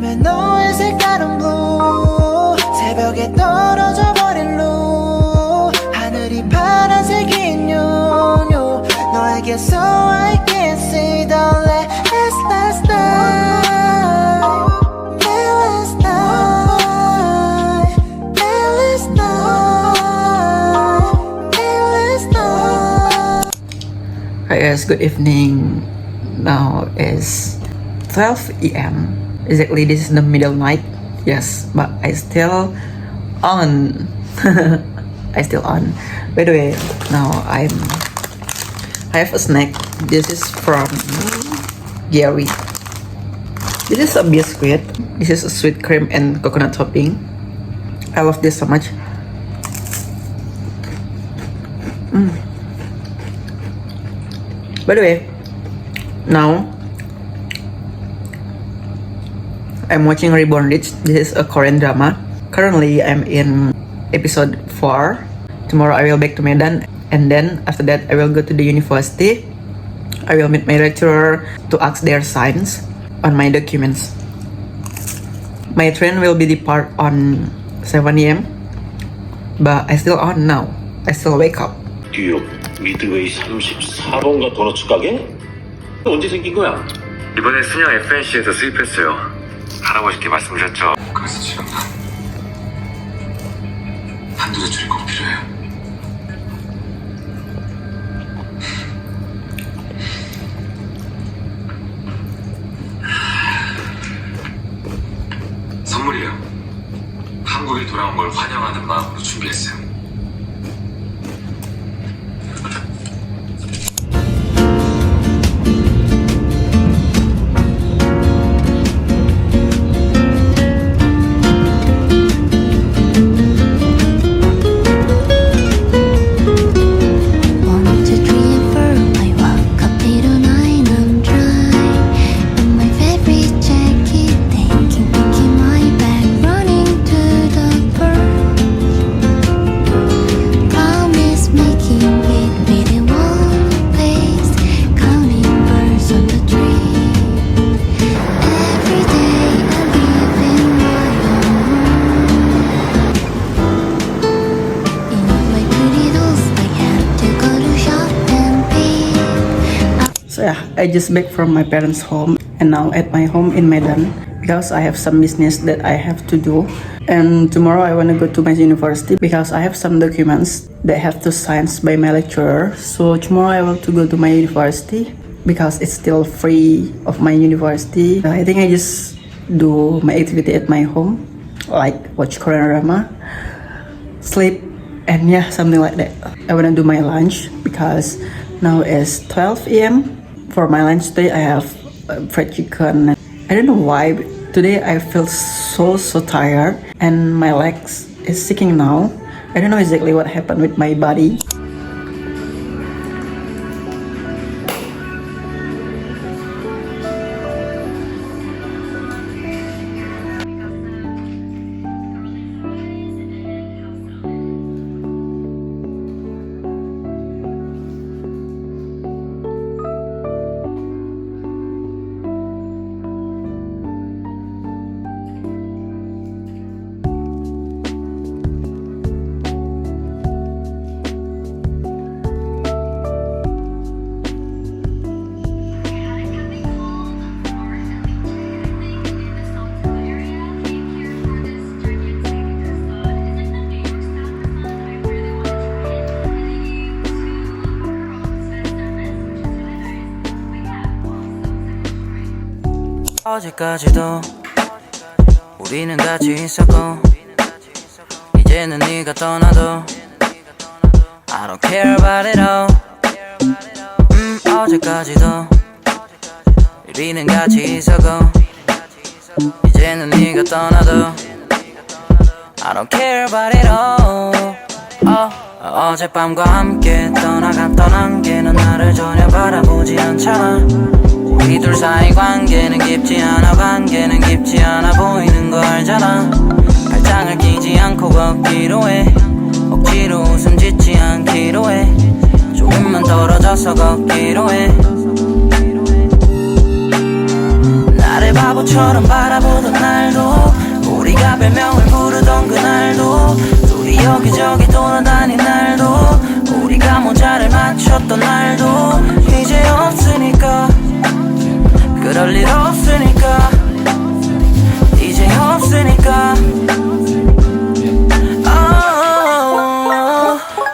어쩌면 너의 색깔은 blue 새벽에 떨어져 버린 blue 하늘이 파란색인 you 너에게서 I can see the last night last night last night. Hi guys, good evening. Now is 12 AM. Exactly, this is the middle night. Yes, but I still on. I still on. By the way, now I have a snack. This is from Gary. This is a biscuit. This is a sweet cream and coconut topping. I love this so much. By the way, now I'm watching Reborn Rich. This is a Korean drama. Currently I'm in episode 4. Tomorrow I will back to Medan, and then after that I will go to the university. I will meet my lecturer to ask their signs on my documents. My train will be depart on 7 AM, but I still on now. I still wake up. 뉴욕 미드웨이 34번가 도넛 가게? 언제 생긴 거야? 이번에 순양 FNC에서 수입했어요. 할아버지께 말씀드렸죠. 그래서 지금 한두 대출이 꼭 필요해요. 선물이에요. 한국에 돌아온 걸 환영하는 마음으로 준비했어요. So yeah, I just back from my parents' home and now at my home in Medan because I have some business that I have to do. And tomorrow I want to go to my university because I have some documents that have to sign by my lecturer. So tomorrow I want to go to my university because it's still free of my university. I think I just do my activity at my home, like watch Korean drama, sleep, and yeah, something like that. I want to do my lunch because now is 12 AM. For my lunch today, I have fried chicken. I don't know why, but today I feel so tired and my legs is sticking now. I don't know exactly what happened with my body. 어제까지도 우리는 같이 있었고 이제는 네가 떠나도 I don't care about it all. 어제까지도 우리는 같이 있었고 이제는 네가 떠나도 I don't care about it all. 어젯밤과 함께 떠난 게 넌 나를 전혀 바라보지 않잖아. 우리 둘 사이 관계는 깊지 않아 보이는 거 알잖아. 발장을 끼지 않고 걷기로 해. 억지로 웃음 짓지 않기로 해. 조금만 떨어져서 걷기로 해. 나를 바보처럼 바라보던 날 우리가 별명을 부르던 그날도 둘이 여기저기 돌아다닌 날도 우리가 모자를 맞췄던 날도 이제 없으니까 그럴 일 없으니까 이제 없으니까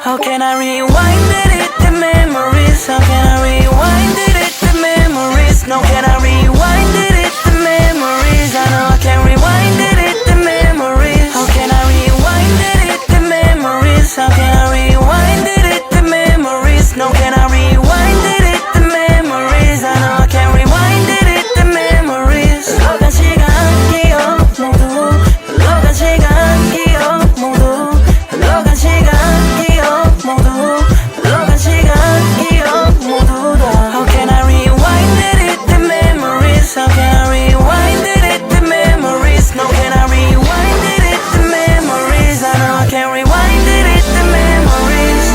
How can I rewind it, the memories? How can I rewind it, the memories? No, can I rewind it, the memories? I know I can rewind it, the memories. How can I rewind it, the memories? How can I rewind it, the memories? No, can I rewind it, the memories? I know I can rewind it, the memories. 흘러간 시간 기억 모두 흘러간 시간 기억 모두 흘러간 시간 기억 모두 흘러간 시간 기억 모두 다 How can I rewind it, the memories? How can I rewind it, the memories? No, can I rewind it, the memories? I know I can rewind it, the memories.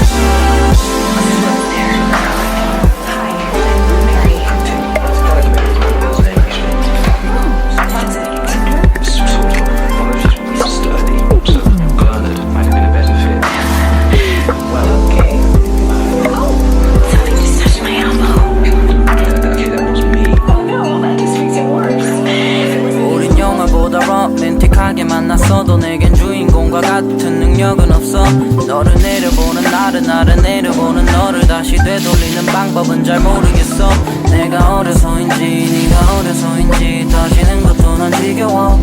우린 영화보다 로맨틱하게 만났어도 내겐 주인공과 같은 능력은 없어 너를 내려보는 나를 내려보는 너를 다시 되돌리는 방법은 잘 모르겠어 내가 어려서인지 네가 어려서인지 다시는 것도 난 지겨워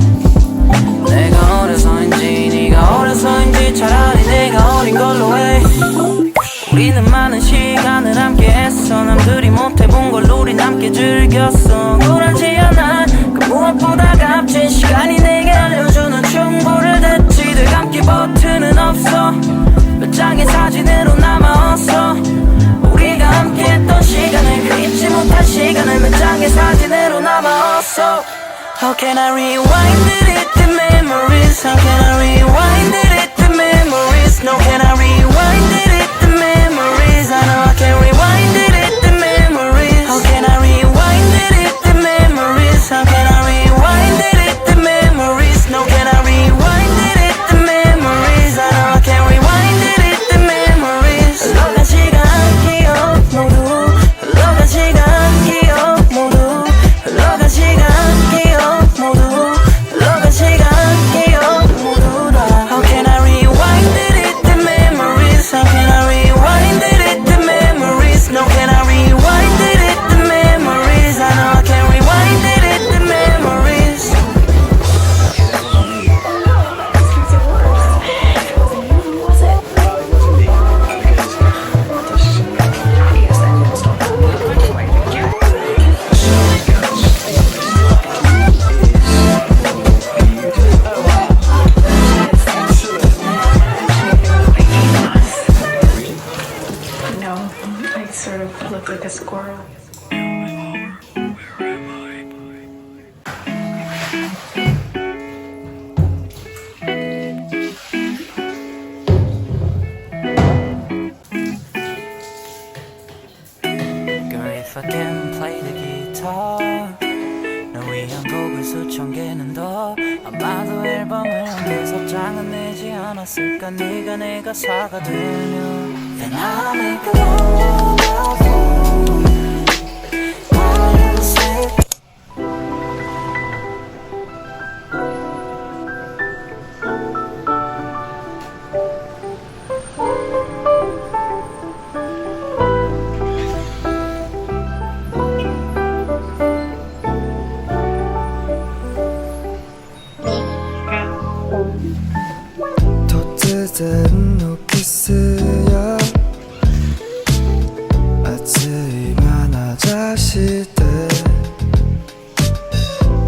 내가 어려서인지 네가 어려서인지 차라리 내가 어린 걸로 해 우리는 많은 시간을 함께 했어 남들이 못해본 걸 우린 함께 즐겼어 굴하지 않아 그 무엇보다 값진 시간이 내게 알려주는 충고를 듣지 되감기 버튼은 없어 몇 장의 사진으로 남아왔어 우리가 함께 했던 시간을 그 잊지 못할 시간을 몇 장의 사진으로 남아왔어 How can I rewind it, the memories? How can I rewind it, the memories? No, can I rewind it, the memories? I know I can rewind it, the memories. How can I rewind it, the memories? How can I rewind it, the memories? No, can I rewind it, the memories? I know I can rewind it, the memories. 흘러간 시간 기억 모두 흘러간 시간 기억 모두 흘러간 시간 기억 모두 흘러간 시간 기억 모두 다 How can I rewind it, the memories? How can I rewind it, the memories? No, can I rewind it, the memories? I know I can rewind it, the memories. No, I sort of look like a squirrel. Girl, if I can play the guitar 널 위한 곡을 수천 개는 더 아마도 앨범을 한 6장은 내지 않았을까 네가 내 가사가 되면 Then I'll make a love of you I'll say 더 뜨뜻한 노키스야 아침한 아저씨들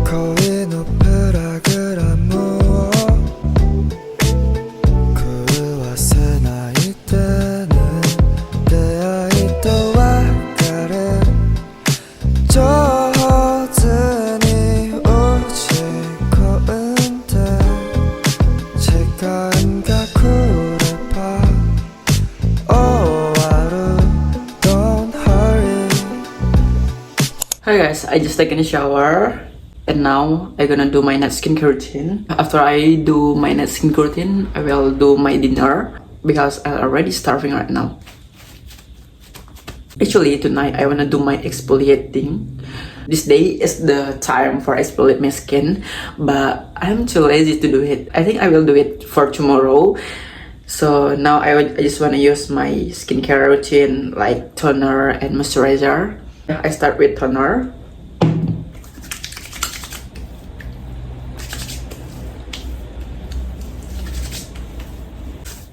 거의 높으라 그라무어 그와스 나이 때는 대아이 또 와가를 저허즈니 오직 거은데 제가 인가 구레파 Oh 아루 don't hurry Hi guys, I just taken a shower And now I'm gonna do my night skincare routine. After I do my night skincare routine, I will do my dinner because I'm already starving right now. Actually, tonight I wanna do my exfoliating. This day is the time for exfoliate my skin, but I'm too lazy to do it. I think I will do it for tomorrow. So now I just wanna use my skincare routine like toner and moisturizer. I start with toner.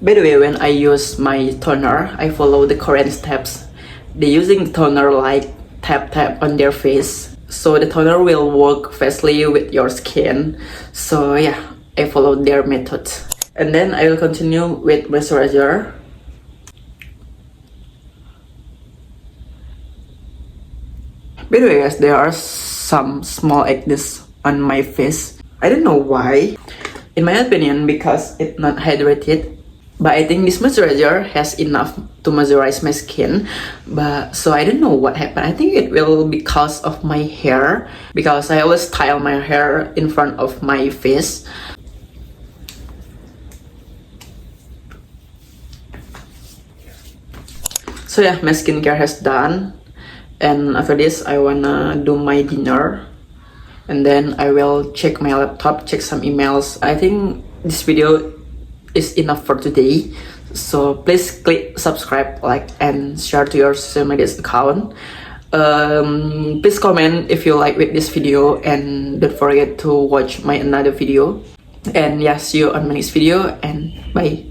By the way, when I use my toner, I follow the Korean steps. They're using the toner like tap on their face, so the toner will work fastly with your skin. So yeah, I followed their method. And then I will continue with moisturizer. By the way guys, there are some small acne on my face. I don't know why. In my opinion, because it's not hydrated. But I think this moisturizer has enough to moisturize my skin. But so I don't know what happened. I think it will be because of my hair, because I always style my hair in front of my face. So yeah, my skincare has done. And after this, I wanna do my dinner. And then I will check my laptop, check some emails. I think this video is enough for today. So please click subscribe, like, and share to your social media account. Please comment if you like with this video, and don't forget to watch my another video. And yeah, see you on my next video, and bye.